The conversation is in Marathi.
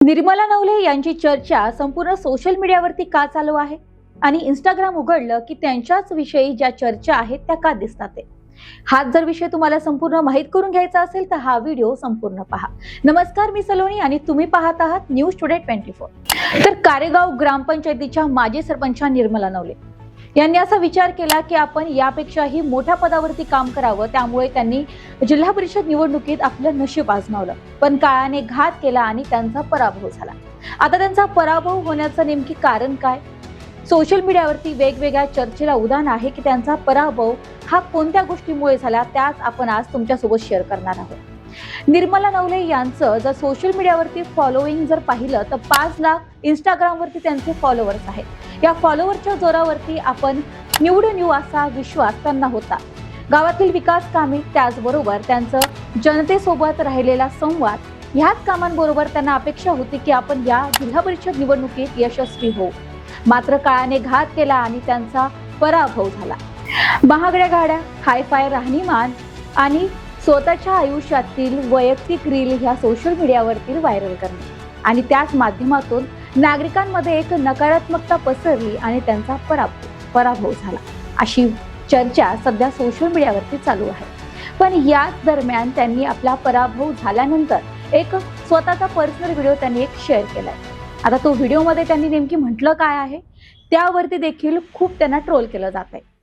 निर्मला नवले यांची चर्चा संपूर्ण सोशल मीडियावरती का चालू आहे आणि इंस्टाग्राम उघडलं की त्यांच्याच विषयी ज्या चर्चा आहेत त्या का दिसतात हाच जर विषय तुम्हाला संपूर्ण माहित करून घ्यायचा असेल तर हा व्हिडिओ संपूर्ण पहा। नमस्कार, मी सलोनी आणि तुम्ही पाहत आहात न्यूज टुडे 24। तर कारेगाव ग्रामपंचायतीच्या माजी सरपंच निर्मला नवले यांनी असा विचार केला की आपण यापेक्षाही मोठ्या पदावरती काम करावं, त्यामुळे त्यांनी जिल्हा परिषद निवडणुकीत आपलं नशीब आजमावलं, पण काळाने घात केला आणि त्यांचा पराभव झाला। आता त्यांचा पराभव होण्याचं नेमकी कारण काय? सोशल मीडियावरती वेगवेगळ्या चर्चेला उदाहरण आहे की त्यांचा पराभव हा कोणत्या गोष्टीमुळे झाला, त्याच आपण आज तुमच्यासोबत शेअर करणार आहोत। निर्मला नवले यांचं जर सोशल मीडियावरती फॉलोईंग जर पाहिलं तर 5 लाख इंस्टाग्रामवरती त्यांचे फॉलोअर्स आहेत। या फॉलोअरच्या जोरावरती आपण निवडून येऊ असा विश्वास त्यांना होता। गावातील विकास कामे, त्याचबरोबर त्यांचं जनतेसोबत राहिलेला संवाद, ह्याच कामांबरोबर त्यांना अपेक्षा होती की आपण या जिल्हा परिषद निवडणुकीत यशस्वी होऊ। मात्र काळाने घात केला आणि त्यांचा पराभव झाला। महागड्या गाड्या, हायफाय राहणीमान आणि स्वतःच्या आयुष्यातील वैयक्तिक रील ह्या सोशल मीडियावरती व्हायरल करणे आणि त्याच माध्यमातून नागरिकांमध्ये एक नकारात्मकता पसरली आणि त्यांचा पराभव झाला, अशी चर्चा सध्या सोशल मीडियावरती चालू आहे। पण याच दरम्यान त्यांनी आपला पराभव झाल्यानंतर एक स्वतःचा पर्सनल व्हिडिओ त्यांनी शेअर केलाय। आता तो व्हिडिओमध्ये त्यांनी नेमकी म्हटलं काय आहे त्यावरती देखील खूप त्यांना ट्रोल केलं जात आहे।